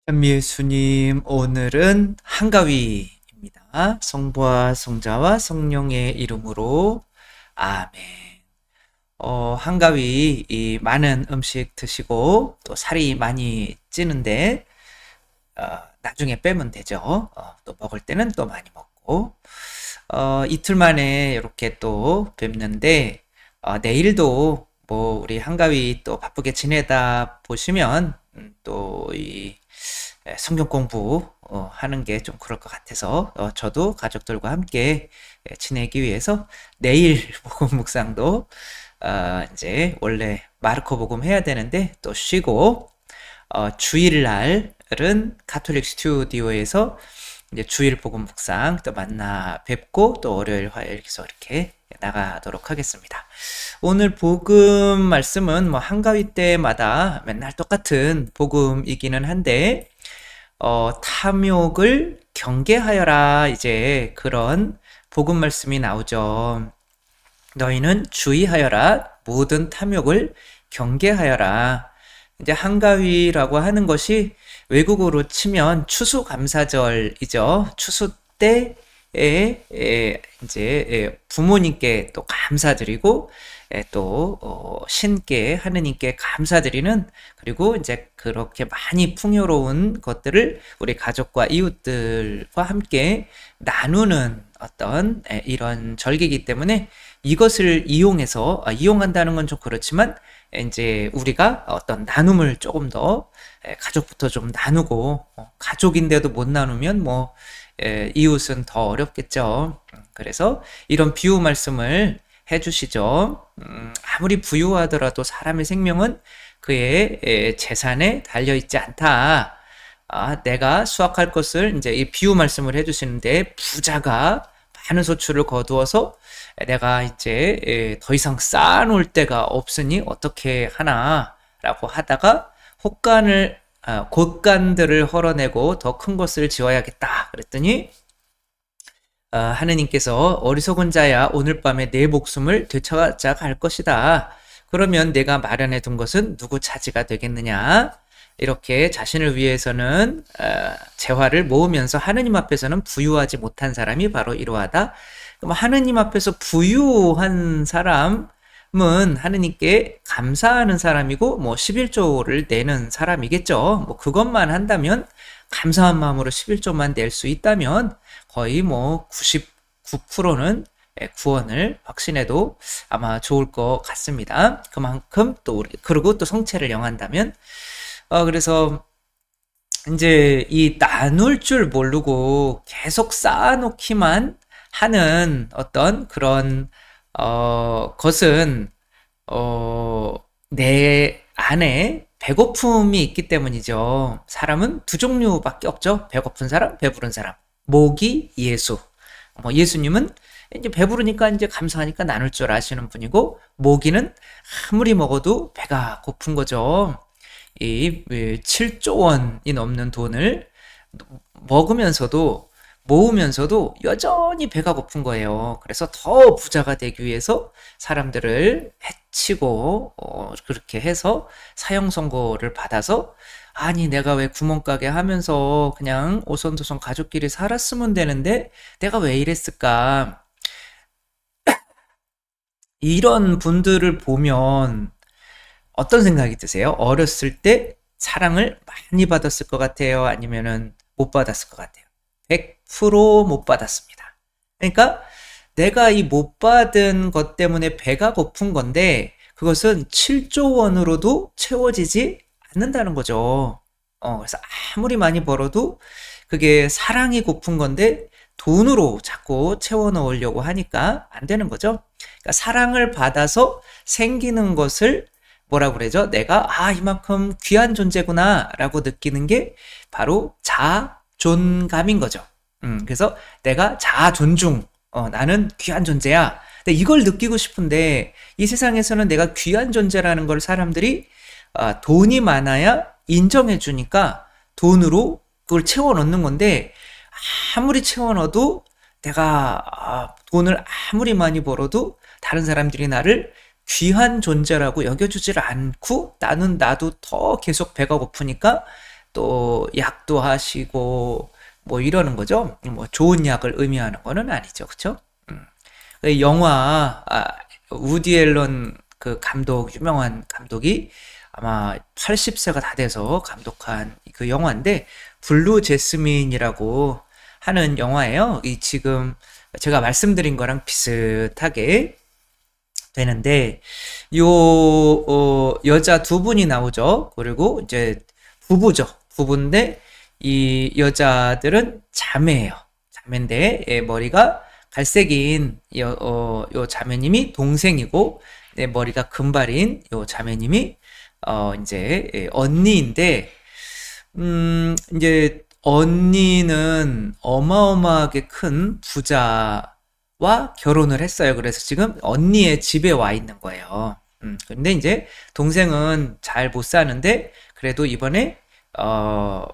현미예수님, 오늘은 한가위입니다. 성부와 성자와 성령의 이름으로 아멘. 한가위, 이 많은 음식 드시고 또 살이 많이 찌는데 나중에 빼면 되죠. 또 먹을 때는 또 많이 먹고 이틀 만에 이렇게 또 뵙는데 내일도 뭐 우리 한가위 또 바쁘게 지내다 보시면 또이 성경 공부 하는 게 좀 그럴 것 같아서 저도 가족들과 함께 지내기 위해서 내일 복음 묵상도 이제 원래 마르코 복음 해야 되는데 또 쉬고 주일날은 가톨릭 스튜디오에서 이제 주일 복음 묵상 또 만나 뵙고 또 월요일 화요일에서 이렇게 나가도록 하겠습니다. 오늘 복음 말씀은 뭐 한가위 때마다 맨날 똑같은 복음이기는 한데 탐욕을 경계하여라, 이제 그런 복음 말씀이 나오죠. 너희는 주의하여라, 모든 탐욕을 경계하여라. 이제 한가위라고 하는 것이 외국어로 치면 추수감사절이죠. 추수 때에 이제 부모님께 또 감사드리고 또 신께, 하느님께 감사드리는, 그리고 이제 그렇게 많이 풍요로운 것들을 우리 가족과 이웃들과 함께 나누는 어떤 이런 절기이기 때문에 이것을 이용해서, 이용한다는 건 좀 그렇지만 이제 우리가 어떤 나눔을 조금 더 가족부터 좀 나누고, 가족인데도 못 나누면 뭐 이웃은 더 어렵겠죠. 그래서 이런 비유 말씀을 해주시죠. 아무리 부유하더라도 사람의 생명은 그의 재산에 달려있지 않다. 내가 수확할 것을, 이제 이 비유 말씀을 해주시는데, 부자가 많은 소출을 거두어서 내가 이제 더 이상 쌓아놓을 데가 없으니 어떻게 하나 라고 하다가 곳간들을 헐어내고 더 큰 것을 지어야겠다 그랬더니 하느님께서 어리석은 자야, 오늘 밤에 내 목숨을 되찾아 갈 것이다. 그러면 내가 마련해 둔 것은 누구 차지가 되겠느냐? 이렇게 자신을 위해서는 재화를 모으면서 하느님 앞에서는 부유하지 못한 사람이 바로 이러하다. 그럼 하느님 앞에서 부유한 사람은 하느님께 감사하는 사람이고, 뭐 11조를 내는 사람이겠죠. 뭐 그것만 한다면, 감사한 마음으로 11조만 낼 수 있다면 거의 뭐 99%는 구원을 확신해도 아마 좋을 것 같습니다. 그만큼 또 그리고 또 성체를 영한다면, 그래서 이제 이 나눌 줄 모르고 계속 쌓아놓기만 하는 어떤 그런 것은 내 안에 배고픔이 있기 때문이죠. 사람은 두 종류밖에 없죠. 배고픈 사람, 배부른 사람. 모기, 예수. 예수님은 이제 배부르니까 이제 감사하니까 나눌 줄 아시는 분이고, 모기는 아무리 먹어도 배가 고픈 거죠. 이 7조 원이 넘는 돈을 먹으면서도, 모으면서도 여전히 배가 고픈 거예요. 그래서 더 부자가 되기 위해서 사람들을 해치고 그렇게 해서 사형 선고를 받아서, 아니 내가 왜 구멍가게 하면서 그냥 오손도손 가족끼리 살았으면 되는데 내가 왜 이랬을까? 이런 분들을 보면 어떤 생각이 드세요? 어렸을 때 사랑을 많이 받았을 것 같아요? 아니면은 못 받았을 것 같아요? 100%못 받았습니다. 그러니까 내가 이 못 받은 것 때문에 배가 고픈 건데, 그것은 7조 원으로도 채워지지 않는다는 거죠. 그래서 아무리 많이 벌어도 그게 사랑이 고픈 건데 돈으로 자꾸 채워 넣으려고 하니까 안 되는 거죠. 그러니까 사랑을 받아서 생기는 것을 뭐라고 그러죠? 내가 이만큼 귀한 존재구나 라고 느끼는 게 바로 자존감인 거죠. 그래서 내가 자존중, 나는 귀한 존재야. 근데 이걸 느끼고 싶은데, 이 세상에서는 내가 귀한 존재라는 걸 사람들이 돈이 많아야 인정해 주니까 돈으로 그걸 채워 넣는 건데, 아무리 채워 넣어도 내가 돈을 아무리 많이 벌어도 다른 사람들이 나를 귀한 존재라고 여겨주질 않고, 나도 더 계속 배가 고프니까 또 약도 하시고 뭐 이러는 거죠. 뭐 좋은 약을 의미하는 거는 아니죠. 그쵸? 그 영화, 우디 앨런 그 감독, 유명한 감독이 아마 80세가 다 돼서 감독한 그 영화인데, 블루 제스민이라고 하는 영화예요. 이 지금 제가 말씀드린 거랑 비슷하게 되는데, 여자 두 분이 나오죠. 그리고 이제 부부죠. 부부인데, 이 여자들은 자매예요. 자매인데, 머리가 갈색인 요 자매님이 동생이고, 머리가 금발인 요 자매님이, 이제, 언니인데, 이제, 언니는 어마어마하게 큰 부자와 결혼을 했어요. 그래서 지금 언니의 집에 와 있는 거예요. 근데 이제 동생은 잘 못 사는데, 그래도 이번에, 어,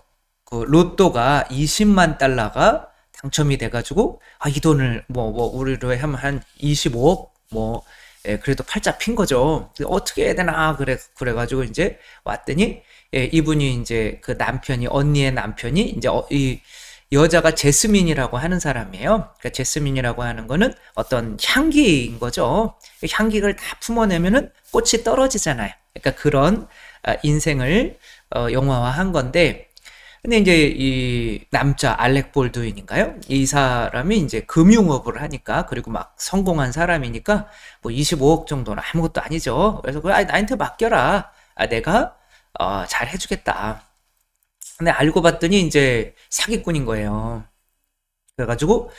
그 로또가 20만 달러가 당첨이 돼가지고, 이 돈을 우리로 하면 한 25억? 그래도 팔자 핀 거죠. 어떻게 해야 되나, 그래가지고 이제 왔더니, 이분이 이제 그 남편이, 언니의 남편이 이제 이 여자가 제스민이라고 하는 사람이에요. 그러니까 제스민이라고 하는 거는 어떤 향기인 거죠. 향기를 다 품어내면은 꽃이 떨어지잖아요. 그러니까 그런 인생을 영화화한 건데, 근데 이제 이 남자 알렉 볼드윈인가요? 이 사람이 이제 금융업을 하니까, 그리고 막 성공한 사람이니까 뭐 25억 정도는 아무것도 아니죠. 그래서 나한테 맡겨라. 내가 잘 해주겠다. 근데 알고 봤더니 이제 사기꾼인 거예요. 그래가지고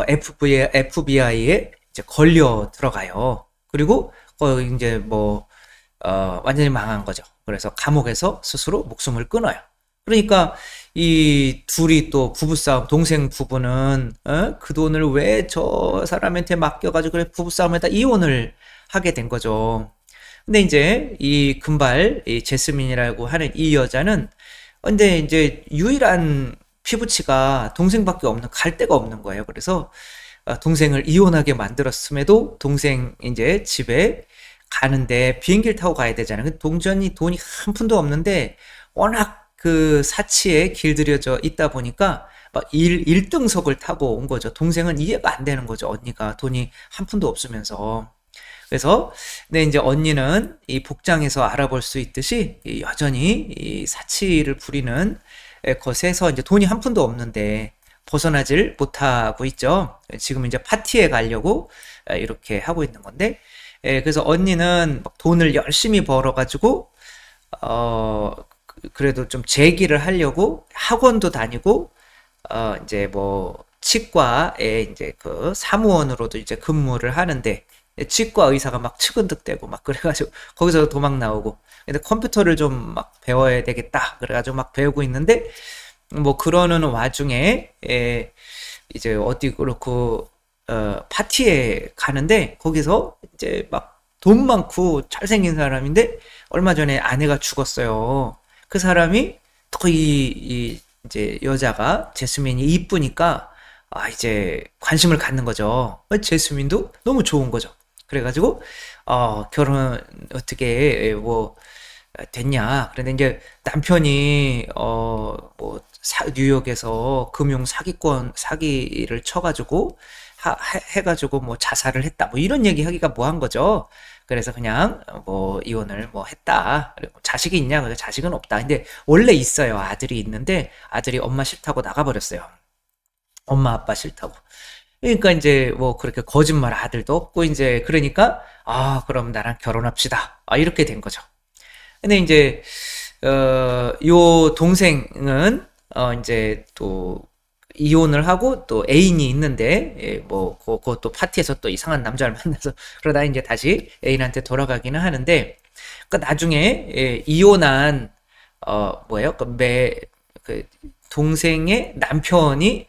FBI에 이제 걸려 들어가요. 그리고 이제 완전히 망한 거죠. 그래서 감옥에서 스스로 목숨을 끊어요. 그러니까 이 둘이 또 부부싸움, 동생 부부는 그 돈을 왜 저 사람한테 맡겨가지고 그래 부부싸움에다 이혼을 하게 된 거죠. 근데 이제 이 금발 이 제스민이라고 하는 이 여자는, 근데 이제 유일한 피부치가 동생밖에 없는, 갈 데가 없는 거예요. 그래서 동생을 이혼하게 만들었음에도 동생 이제 집에 가는데 비행기를 타고 가야 되잖아요. 근데 동전이 돈이 한 푼도 없는데 워낙 그 사치에 길들여져 있다 보니까 막 1등석을 타고 온 거죠. 동생은 이해가 안 되는 거죠. 언니가 돈이 한 푼도 없으면서. 그래서 근데 이제 언니는 이 복장에서 알아볼 수 있듯이 여전히 이 사치를 부리는 것에서 이제 돈이 한 푼도 없는데 벗어나질 못하고 있죠. 지금 이제 파티에 가려고 이렇게 하고 있는 건데, 그래서 언니는 막 돈을 열심히 벌어가지고 그래도 좀 재기를 하려고 학원도 다니고, 이제 뭐 치과에 이제 그 사무원으로도 이제 근무를 하는데, 치과 의사가 막 측은득대고 막 그래가지고 거기서 도망 나오고, 근데 컴퓨터를 좀 막 배워야 되겠다 그래가지고 막 배우고 있는데, 뭐 그러는 와중에 이제 어디 그렇고 파티에 가는데, 거기서 이제 막 돈 많고 잘생긴 사람인데 얼마 전에 아내가 죽었어요. 그 사람이 또 이제 여자가 제스민이 이쁘니까 이제 관심을 갖는 거죠. 제스민도 너무 좋은 거죠. 그래가지고 결혼 어떻게 됐냐. 그런데 이제 남편이 뉴욕에서 금융 사기를 쳐가지고 해가지고 뭐 자살을 했다. 뭐 이런 얘기 하기가 뭐한 거죠. 그래서 그냥 이혼을 했다. 그리고 자식이 있냐? 그래서 자식은 없다. 근데 원래 있어요. 아들이 있는데 아들이 엄마 싫다고 나가버렸어요. 엄마 아빠 싫다고. 그러니까 이제 그렇게 거짓말 아들도 없고, 이제 그러니까 그럼 나랑 결혼합시다. 이렇게 된 거죠. 근데 이제 요 동생은 이제 또 이혼을 하고 또 애인이 있는데, 그것도 파티에서 또 이상한 남자를 만나서 그러다 이제 다시 애인한테 돌아가기는 하는데, 그러니까 나중에 이혼한 그 동생의 남편이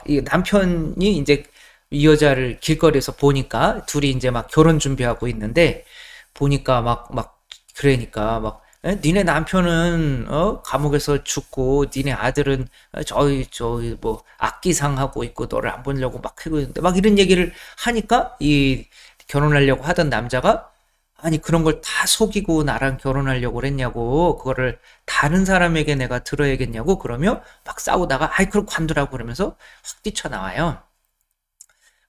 이 남편이 이제 이 여자를 길거리에서 보니까 둘이 이제 막 결혼 준비하고 있는데, 보니까 그러니까 니네 남편은 감옥에서 죽고 니네 아들은 저기 악기상 하고 있고 너를 안 보려고 막 하고 있는데, 막 이런 얘기를 하니까 이 결혼하려고 하던 남자가 아니 그런 걸 다 속이고 나랑 결혼하려고 그랬냐고. 그거를 다른 사람에게 내가 들어야겠냐고. 그러며 막 싸우다가 아이 그럼 관두라고 그러면서 확 뛰쳐나와요.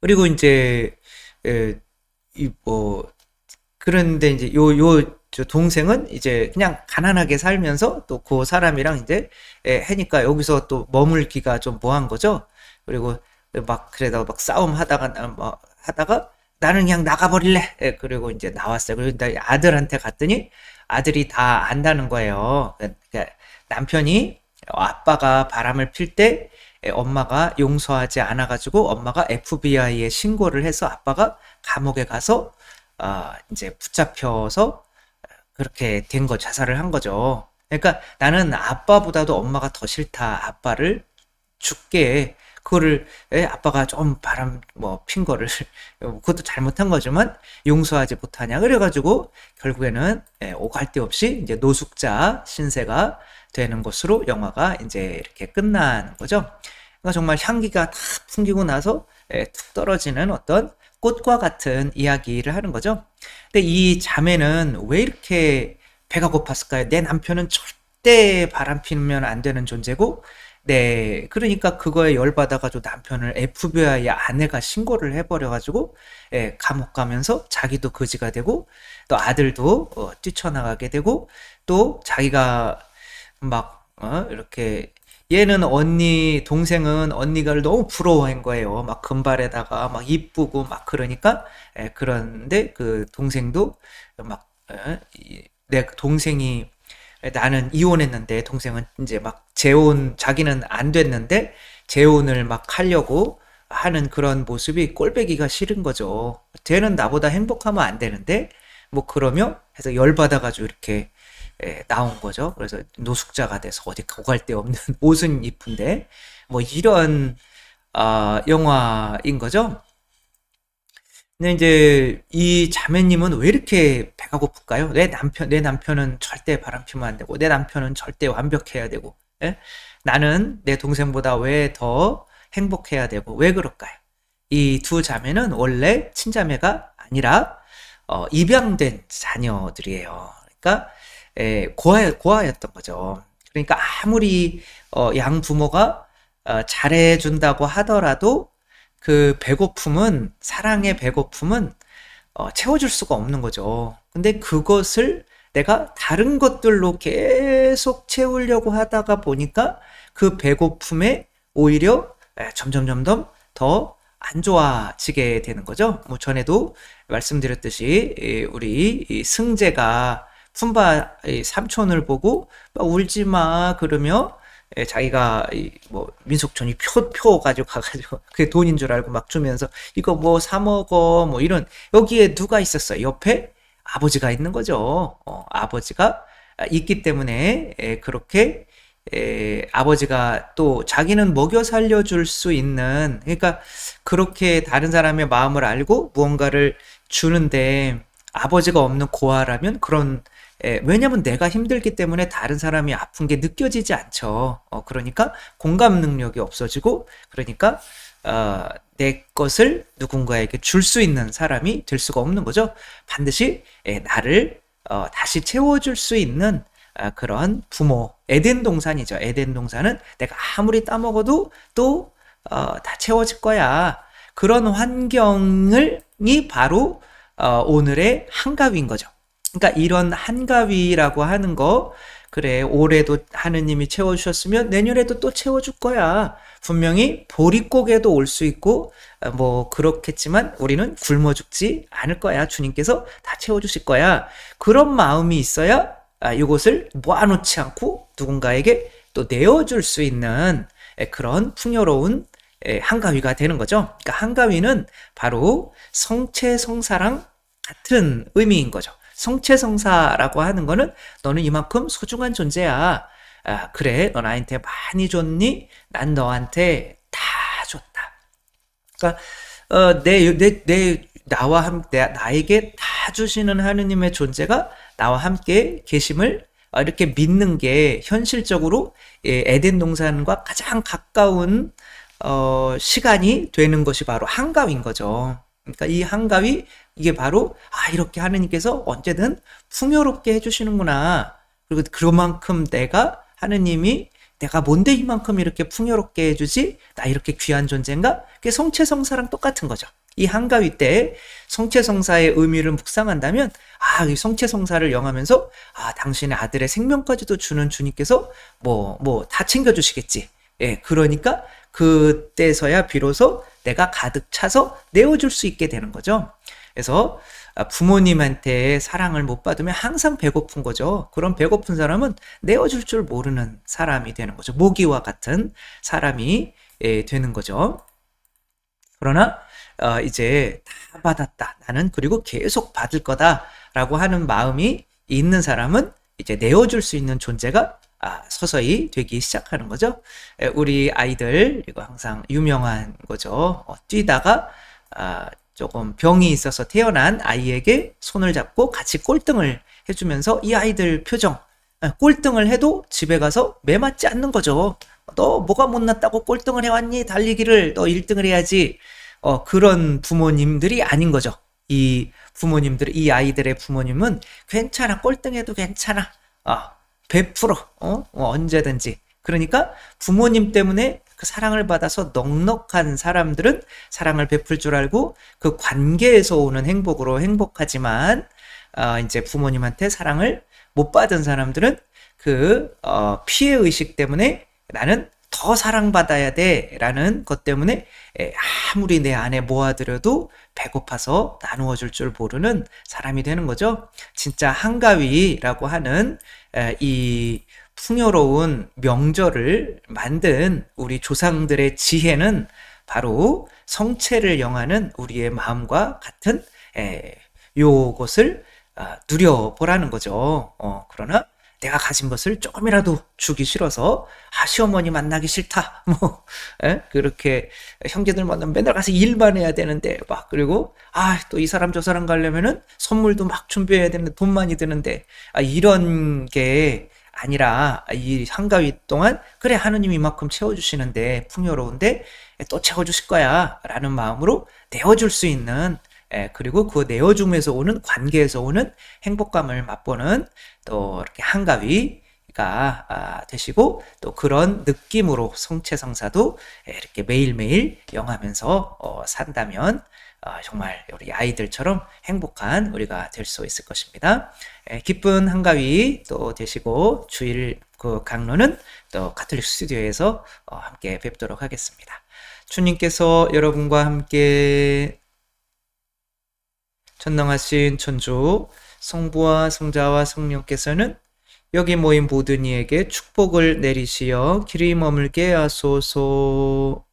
그리고 이제 이뭐 그런데 이제 저 동생은 이제 그냥 가난하게 살면서 또 그 사람이랑 이제 해니까 여기서 또 머물기가 좀 뭐한 거죠. 그리고 막 그러다가 막 싸움 하다가 뭐 하다가 나는 그냥 나가버릴래. 그리고 이제 나왔어요. 그리고 나 아들한테 갔더니 아들이 다 안다는 거예요. 그러니까 남편이 아빠가 바람을 필 때 엄마가 용서하지 않아가지고 엄마가 FBI에 신고를 해서 아빠가 감옥에 가서 이제 붙잡혀서 그렇게 된 거, 자살을 한 거죠. 그러니까 나는 아빠보다도 엄마가 더 싫다. 아빠를 죽게. 그거를, 아빠가 좀 바람, 뭐, 핀 거를, 그것도 잘못한 거지만, 용서하지 못하냐. 그래가지고, 결국에는, 오갈 데 없이, 이제 노숙자 신세가 되는 것으로 영화가 이제 이렇게 끝나는 거죠. 그러니까 정말 향기가 다 풍기고 나서, 툭 떨어지는 어떤 꽃과 같은 이야기를 하는 거죠. 근데 이 자매는 왜 이렇게 배가 고팠을까요? 내 남편은 절대 바람 피우면 안 되는 존재고, 네, 그러니까 그거에 열받아가지고 남편을 FBI 아내가 신고를 해버려가지고, 감옥 가면서 자기도 거지가 되고, 또 아들도 뛰쳐나가게 되고, 또 자기가 막, 이렇게 얘는 동생은 언니가 너무 부러워한 거예요. 막 금발에다가 막 이쁘고 막 그러니까, 그런데 그 동생도 막, 내 동생이, 나는 이혼했는데 동생은 이제 막 자기는 안 됐는데 재혼을 막 하려고 하는 그런 모습이 꼴배기가 싫은 거죠. 쟤는 나보다 행복하면 안 되는데, 뭐 그러며 해서 열받아가지고 이렇게 나온 거죠. 그래서 노숙자가 돼서 어디 오갈 데 없는 옷은 이쁜데 뭐 이런 영화인 거죠. 근데 이제 이 자매님은 왜 이렇게 배가 고플까요? 내 남편은 절대 바람 피면 안 되고 내 남편은 절대 완벽해야 되고, 예? 나는 내 동생보다 왜 더 행복해야 되고 왜 그럴까요? 이 두 자매는 원래 친자매가 아니라 입양된 자녀들이에요. 그러니까 고아였던 거죠. 그러니까 아무리 양 부모가 잘해준다고 하더라도 그 배고픔은, 사랑의 배고픔은 채워줄 수가 없는 거죠. 근데 그것을 내가 다른 것들로 계속 채우려고 하다가 보니까 그 배고픔에 오히려 점점 더 안 좋아지게 되는 거죠. 뭐 전에도 말씀드렸듯이 우리 이 승재가 푼바 삼촌을 보고 막 울지 마 그러며, 자기가 뭐 민속촌이 표 가지고 가가지고 그게 돈인 줄 알고 막 주면서 이거 뭐 사 먹어 뭐 이런, 여기에 누가 있었어요? 옆에 아버지가 있는 거죠. 아버지가 있기 때문에 그렇게 아버지가 또 자기는 먹여 살려줄 수 있는, 그러니까 그렇게 다른 사람의 마음을 알고 무언가를 주는데 아버지가 없는 고아라면 그런, 왜냐면 내가 힘들기 때문에 다른 사람이 아픈 게 느껴지지 않죠. 그러니까 공감 능력이 없어지고, 그러니까 내 것을 누군가에게 줄 수 있는 사람이 될 수가 없는 거죠. 반드시 나를 다시 채워줄 수 있는 그런 부모, 에덴 동산이죠. 에덴 동산은 내가 아무리 따먹어도 또 다 채워질 거야. 그런 환경이 바로 오늘의 한가위인 거죠. 그러니까 이런 한가위라고 하는 거, 그래 올해도 하느님이 채워주셨으면 내년에도 또 채워줄 거야. 분명히 보릿고개도 올 수 있고 뭐 그렇겠지만 우리는 굶어 죽지 않을 거야. 주님께서 다 채워주실 거야. 그런 마음이 있어야 이것을 모아놓지 않고 누군가에게 또 내어줄 수 있는 그런 풍요로운 한가위가 되는 거죠. 그러니까 한가위는 바로 성체성사랑 같은 의미인 거죠. 성체성사라고 하는 거는 너는 이만큼 소중한 존재야. 그래, 너 나한테 많이 줬니? 난 너한테 다 줬다. 그러니까 나에게 다 주시는 하느님의 존재가 나와 함께 계심을 이렇게 믿는 게 현실적으로 에덴 동산과 가장 가까운 시간이 되는 것이 바로 한가위인 거죠. 그러니까 이 한가위, 이게 바로 이렇게 하느님께서 언제든 풍요롭게 해주시는구나. 그리고 그만큼 하느님이 내가 뭔데 이만큼 이렇게 풍요롭게 해주지? 나 이렇게 귀한 존재인가? 그게 성체성사랑 똑같은 거죠. 이 한가위 때 성체성사의 의미를 묵상한다면 이 성체성사를 영하면서 당신의 아들의 생명까지도 주는 주님께서 뭐 다 챙겨주시겠지. 예, 그러니까 그때서야 비로소 내가 가득 차서 내어줄 수 있게 되는 거죠. 그래서 부모님한테 사랑을 못 받으면 항상 배고픈 거죠. 그런 배고픈 사람은 내어줄 줄 모르는 사람이 되는 거죠. 모기와 같은 사람이 되는 거죠. 그러나 이제 다 받았다. 나는 그리고 계속 받을 거다라고 하는 마음이 있는 사람은 이제 내어줄 수 있는 존재가 서서히 되기 시작하는 거죠. 우리 아이들 이거 항상 유명한 거죠. 뛰다가 조금 병이 있어서 태어난 아이에게 손을 잡고 같이 꼴등을 해주면서 이 아이들 표정, 꼴등을 해도 집에 가서 매맞지 않는 거죠. 너 뭐가 못났다고 꼴등을 해왔니? 달리기를 너 1등을 해야지. 그런 부모님들이 아닌 거죠. 이 아이들의 부모님은 괜찮아, 꼴등해도 괜찮아. 100% 언제든지. 그러니까 부모님 때문에 그 사랑을 받아서 넉넉한 사람들은 사랑을 베풀 줄 알고 그 관계에서 오는 행복으로 행복하지만 이제 부모님한테 사랑을 못 받은 사람들은 그 피해 의식 때문에 나는 더 사랑받아야 돼 라는 것 때문에 아무리 내 안에 모아들여도 배고파서 나누어 줄 줄 모르는 사람이 되는 거죠. 진짜 한가위라고 하는 이 풍요로운 명절을 만든 우리 조상들의 지혜는 바로 성체를 영하는 우리의 마음과 같은 요것을 누려보라는 거죠. 그러나 내가 가진 것을 조금이라도 주기 싫어서 시어머니 만나기 싫다 그렇게 형제들 만나면 맨날 가서 일만 해야 되는데 그리고 또 이 사람 저 사람 가려면은 선물도 막 준비해야 되는데 돈 많이 드는데 이런 게 아니라 이 한가위 동안 그래 하느님이 이만큼 채워주시는데 풍요로운데 또 채워주실 거야 라는 마음으로 내어줄 수 있는 그리고 그 내어줌에서 오는 관계에서 오는 행복감을 맛보는 또 이렇게 한가위가 되시고 또 그런 느낌으로 성체성사도 이렇게 매일매일 영하면서 산다면 정말 우리 아이들처럼 행복한 우리가 될 수 있을 것입니다. 기쁜 한가위 또 되시고 주일 그 강론은 또 가톨릭 스튜디오에서 함께 뵙도록 하겠습니다. 주님께서 여러분과 함께 전능하신 천주 성부와 성자와 성령께서는 여기 모인 모든 이에게 축복을 내리시어 길이 머물게 하소서.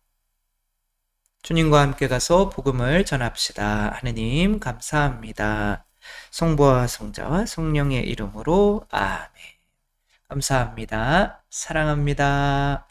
주님과 함께 가서 복음을 전합시다. 하느님 감사합니다. 성부와 성자와 성령의 이름으로 아멘. 감사합니다. 사랑합니다.